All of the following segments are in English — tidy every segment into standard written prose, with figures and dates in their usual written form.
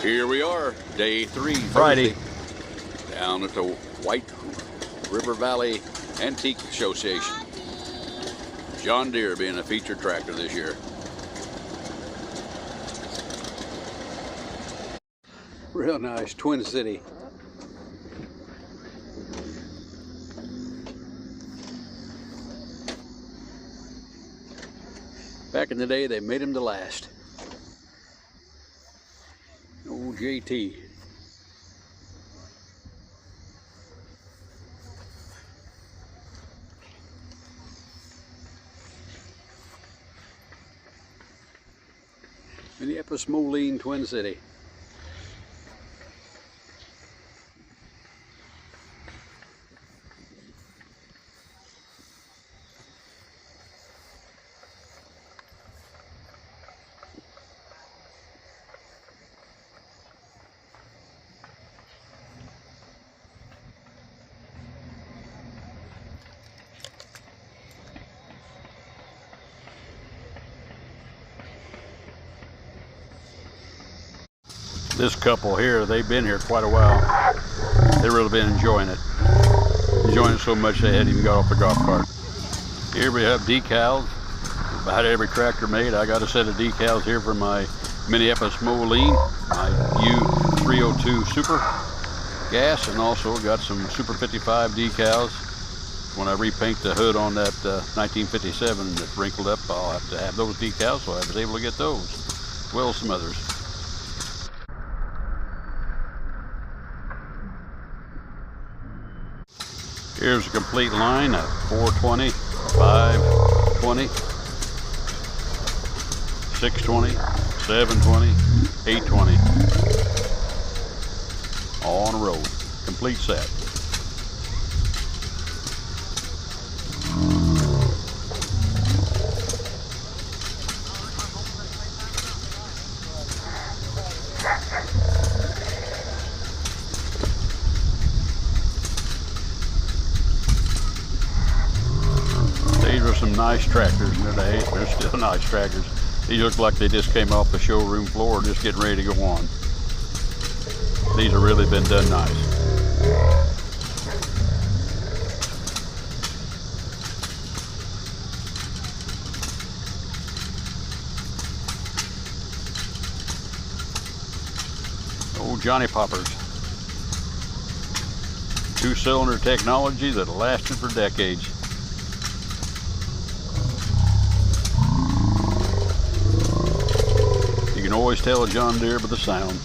Here we are, day 3, Friday. Thursday, down at the White River Valley Antique Association. John Deere being a featured tractor this year. Real nice, Twin City. Back in the day, they made them to last. Old JT. Minneapolis, Moline, Twin City. This couple here, they've been here quite a while. They've really been enjoying it. Enjoying it so much they hadn't even got off the golf cart. Here we have decals. About every tractor made. I got a set of decals here for my Minneapolis Moline, my U302 Super Gas, and also got some Super 55 decals. When I repaint the hood on that 1957 that's wrinkled up, I'll have to have those decals, so I was able to get those, as well as some others. Here's a complete line of 420, 520, 620, 720, 820. All on a roll. Complete set. Some nice tractors today. They're still nice tractors. These look like they just came off the showroom floor, just getting ready to go on. These have really been done nice. Old Johnny Poppers. 2-cylinder technology that lasted for decades. You can always tell a John Deere by the sound.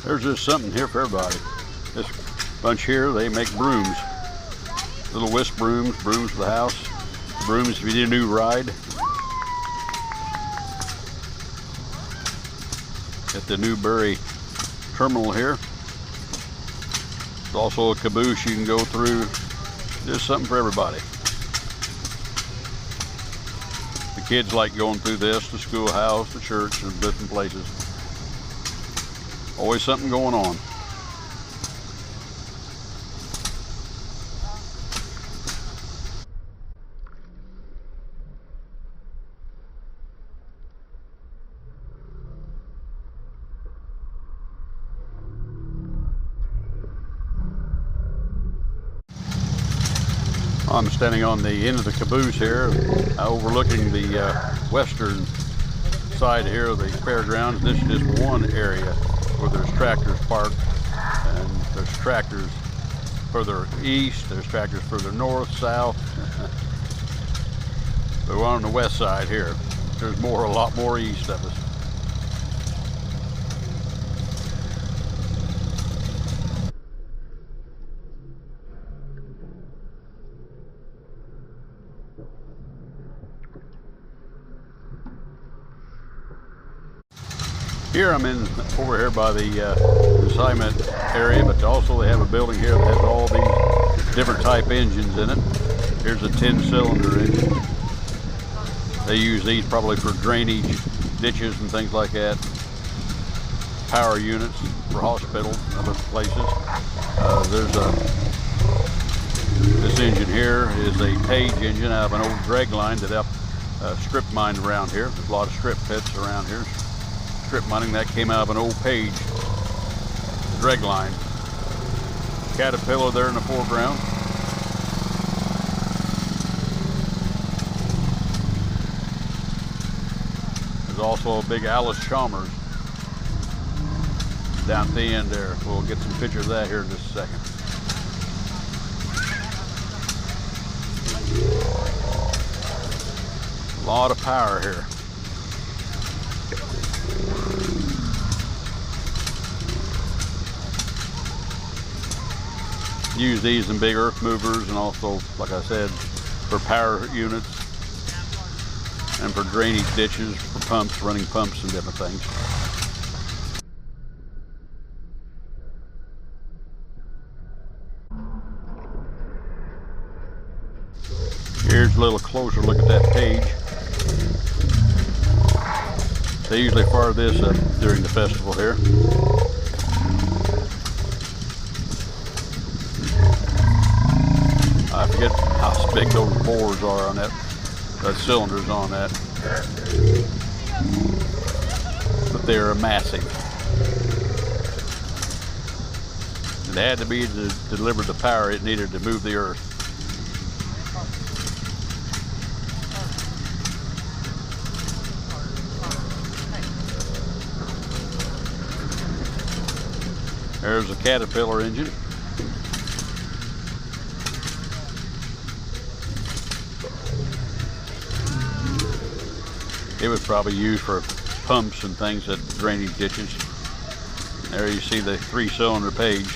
There's just something here for everybody. This bunch here, they make brooms. Little whisk brooms, brooms for the house, brooms if you need a new ride. At the Newberry terminal here. There's also a caboose you can go through. There's something for everybody. The kids like going through this, the schoolhouse, the church, and different places. Always something going on. I'm standing on the end of the caboose here, overlooking the western side here of the fairgrounds. This is just one area where there's tractors parked, and there's tractors further east, there's tractors further north, south. But we're on the west side here. There's a lot more east of us. Here I'm over here by the consignment area, but also they have a building here that has all these different type engines in it. Here's a 10-cylinder engine. They use these probably for drainage ditches and things like that. Power units for hospitals and other places. There's a This engine here is a Page engine out of an old drag line that strip mined around here. There's a lot of strip pits around here. Strip mining that came out of an old Page drag line. Caterpillar there in the foreground. There's also a big Alice Chalmers down at the end there. We'll get some pictures of that here in just a second. A lot of power here. Use these in big earth movers and also, like I said, for power units and for drainage ditches, for pumps, running pumps and different things. Here's a little closer look at that Page. They usually fire this up during the festival here. I forget how big those bores are on that, cylinders on that, but they're massive. It had to be to deliver the power it needed to move the earth. There's a Caterpillar engine. It was probably used for pumps and things at drainage ditches. There you see the 3-cylinder Page.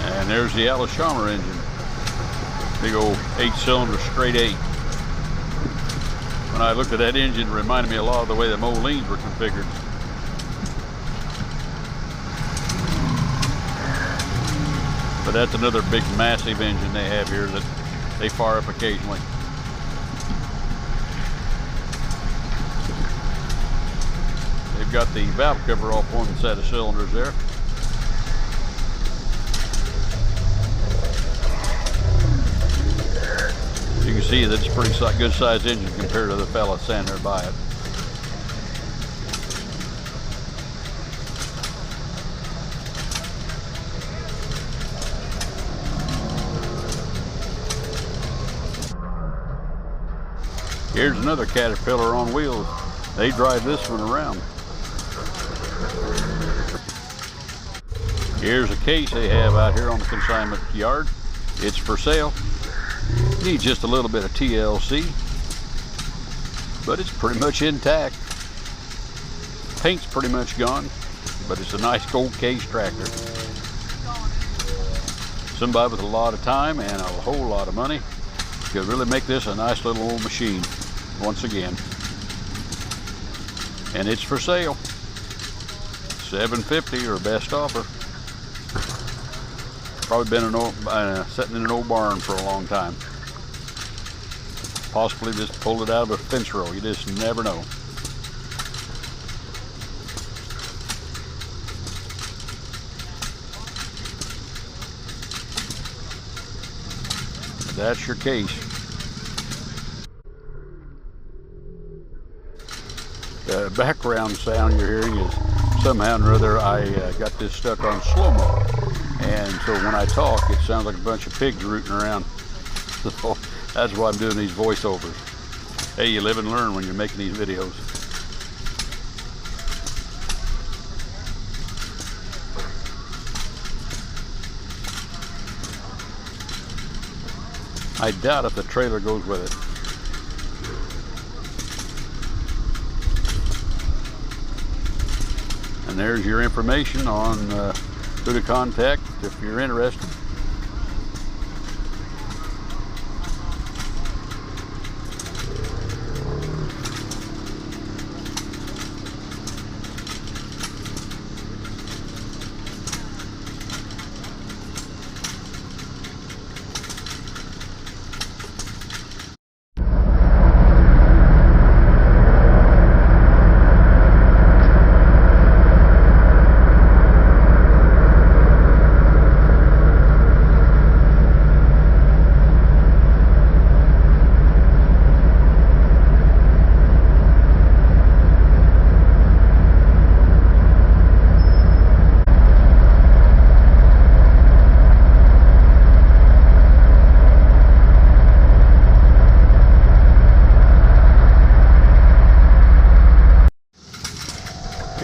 And there's the Alice Chalmers engine. Big old 8-cylinder straight 8. When I looked at that engine, it reminded me a lot of the way the Molines were configured. But that's another big massive engine they have here that they fire up occasionally. They've got the valve cover off one set of cylinders there. You can see that it's a pretty good sized engine compared to the fella standing there by it. Here's another Caterpillar on wheels. They drive this one around. Here's a case they have out here on the consignment yard. It's for sale. Needs just a little bit of TLC, but it's pretty much intact. Paint's pretty much gone, but it's a nice gold case tractor. Somebody with a lot of time and a whole lot of money could really make this a nice little old machine once again. And it's for sale. $750 or best offer. Probably been sitting in an old barn for a long time. Possibly just pulled it out of a fence row. You just never know. That's your case. The background sound you're hearing is somehow or other I got this stuck on slow-mo. And so when I talk, it sounds like a bunch of pigs rooting around. So that's why I'm doing these voiceovers. Hey, you live and learn when you're making these videos. I doubt if the trailer goes with it. And there's your information on who to contact if you're interested.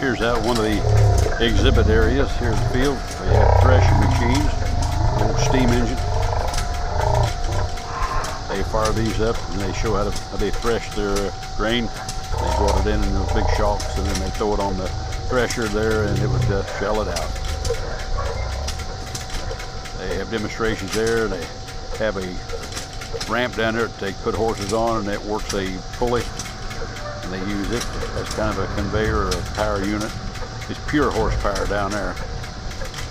Here's out one of the exhibit areas here in the field. They have threshing machines, old steam engine. They fire these up and they show how they thresh their grain. They brought it in those big shocks, and then they throw it on the thresher there, and it would shell it out. They have demonstrations there. They have a ramp down there that they put horses on, and it works a pulley, and they use it as kind of a conveyor or a power unit. It's pure horsepower down there.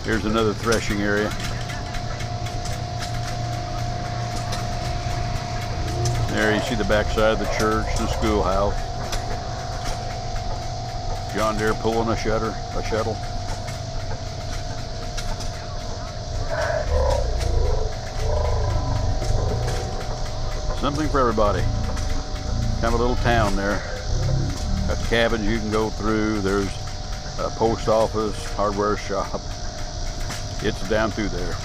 Here's another threshing area. There you see the backside of the church, the schoolhouse. John Deere pulling a shuttle. Something for everybody. Kind of a little town there. Got cabins you can go through. There's a post office, hardware shop. It's down through there.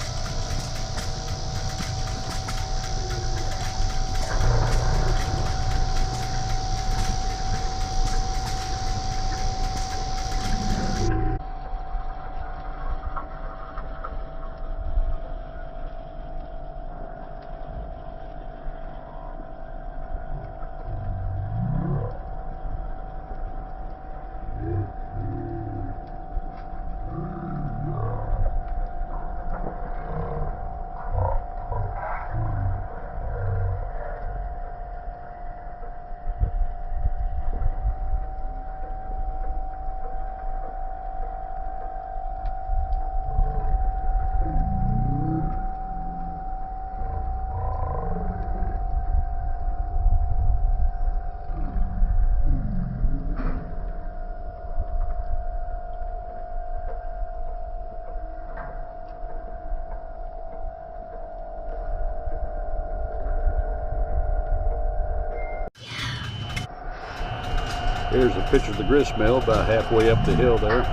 Here's a picture of the grist mill about halfway up the hill there.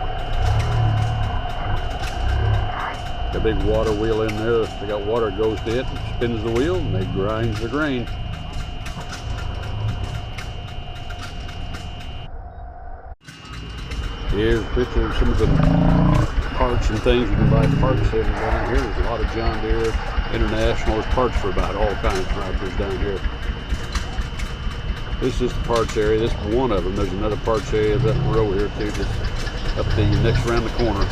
Got a big water wheel in there. They got water that goes to it, and spins the wheel, and they grind the grain. Here's a picture of some of the parts and things. You can buy parts here down here. There's a lot of John Deere International. There's parts for about all kinds of tractors down here. This is the parts area. This is one of them. There's another parts area up the road here too, just up the next around the corner.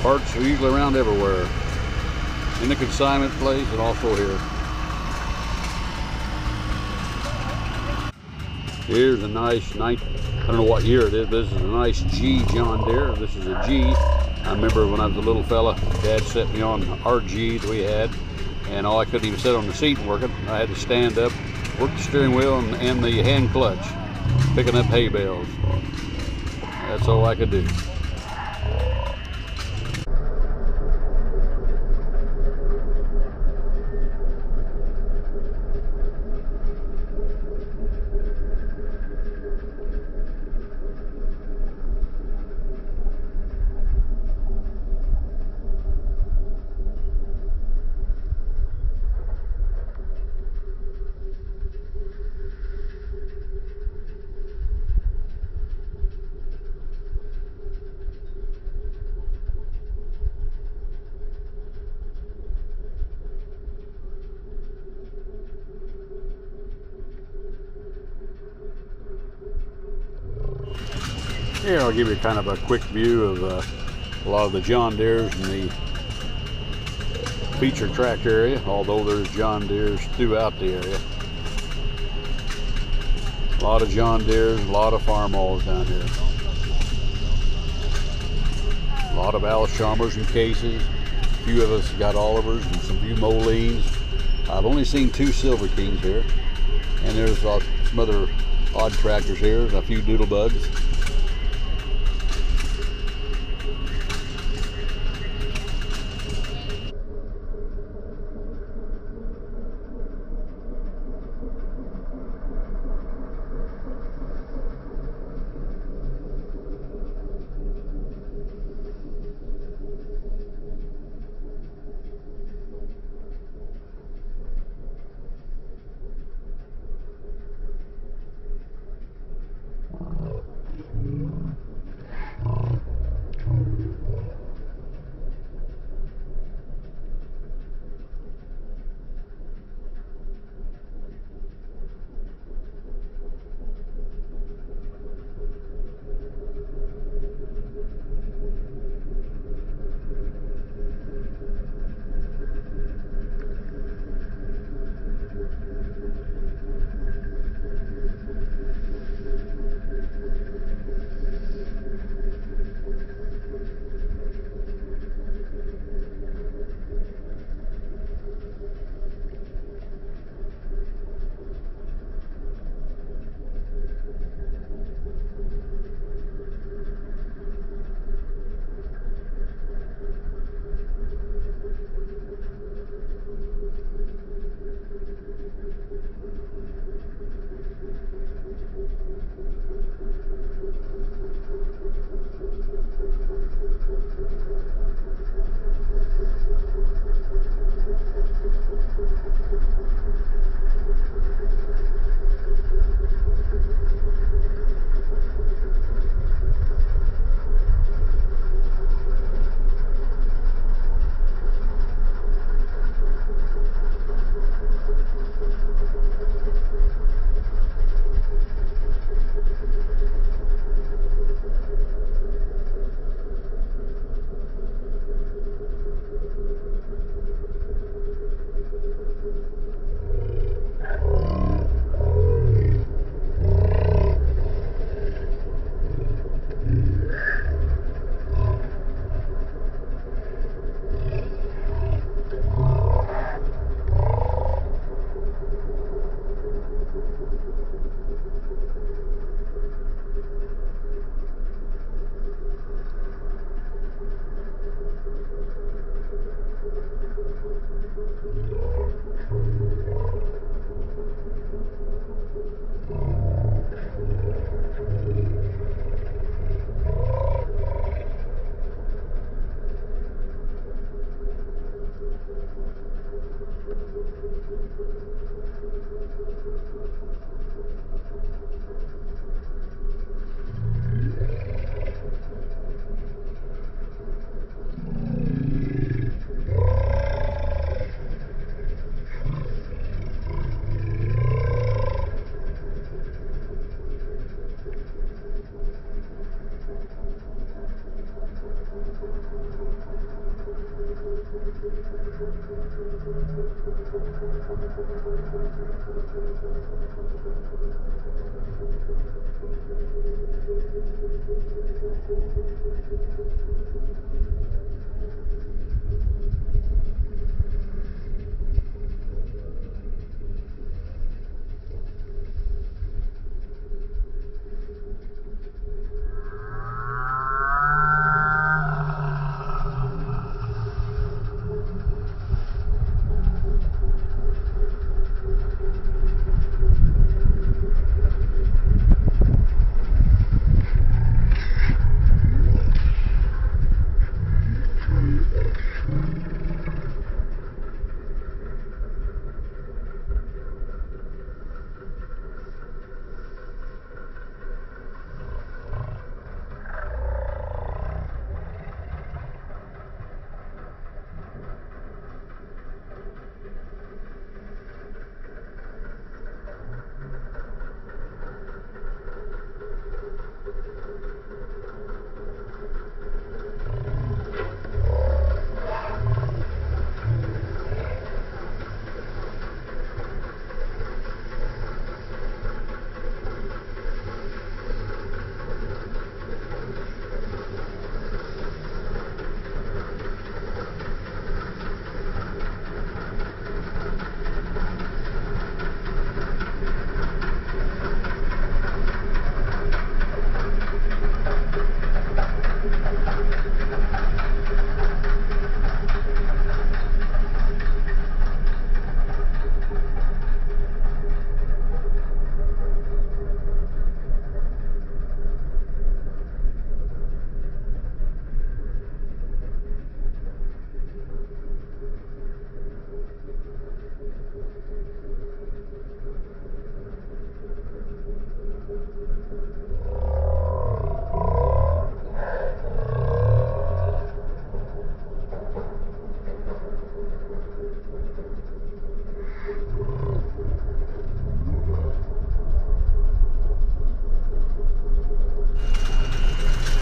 Parts are usually around everywhere. In the consignment place and also here. Here's a nice, I don't know what year it is, but this is a nice G John Deere. This is a G. I remember when I was a little fella, Dad set me on our G that we had, and I couldn't even sit on the seat and work it. I had to stand up, work the steering wheel and the hand clutch, picking up hay bales. That's all I could do. Here I'll give you kind of a quick view of a lot of the John Deeres in the feature tractor area, although there's John Deeres throughout the area. A lot of John Deeres, a lot of Farmalls down here. A lot of Alshammers and Cases. A few of us got Olivers and some few Molines. I've only seen 2 Silver Kings here. And there's some other odd tractors here and a few Doodlebugs.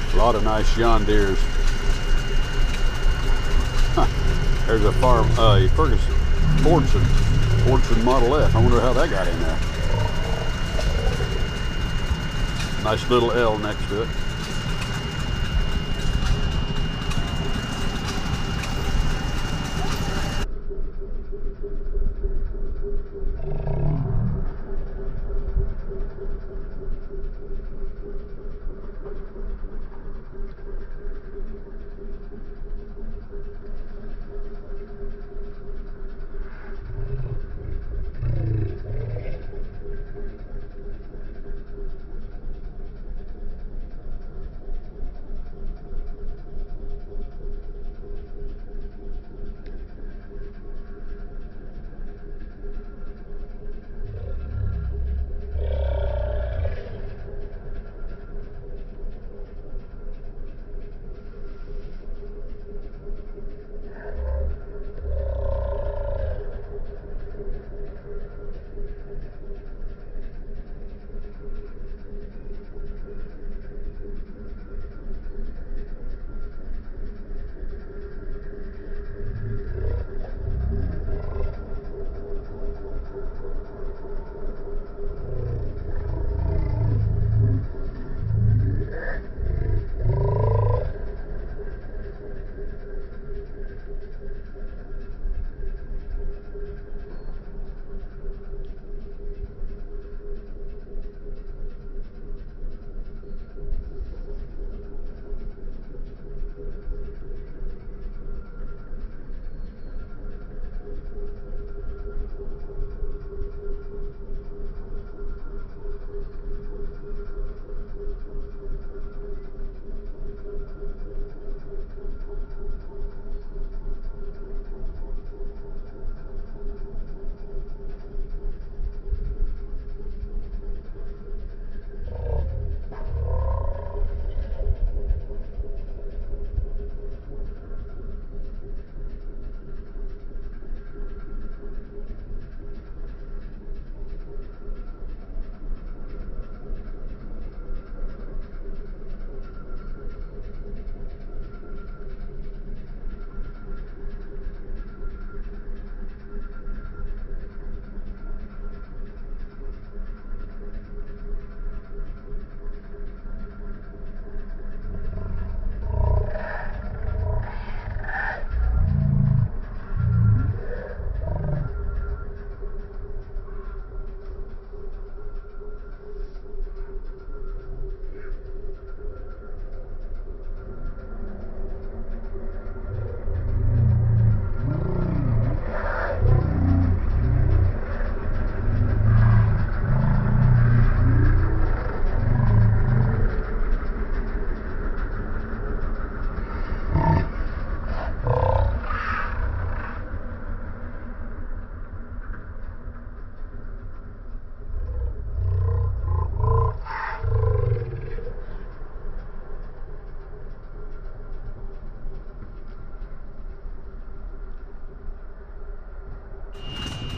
A lot of nice John Deeres. Huh. There's a Ferguson Fordson Model F. I wonder how that got in there. Nice little L next to it.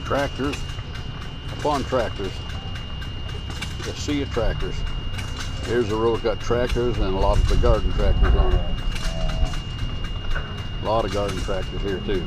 Tractors upon tractors. A sea of tractors. Here's a row got tractors and a lot of the garden tractors on it. A lot of garden tractors here too.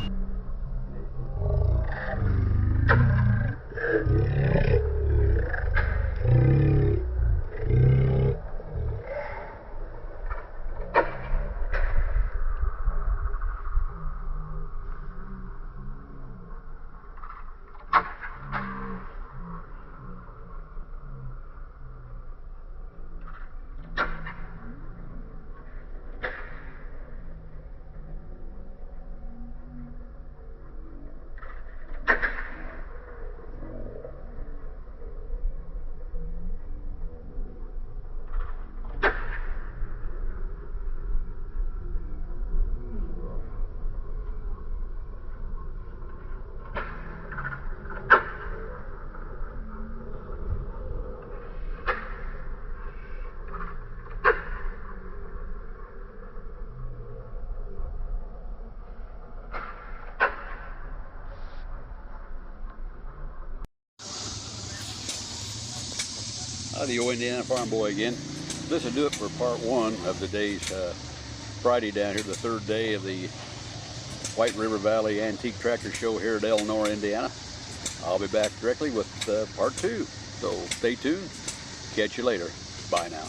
Howdy, Indiana Farm Boy again. This will do it for part one of today's Friday down here, the third day of the White River Valley Antique Tractor Show here at Elnora, Indiana. I'll be back directly with part two, so stay tuned. Catch you later. Bye now.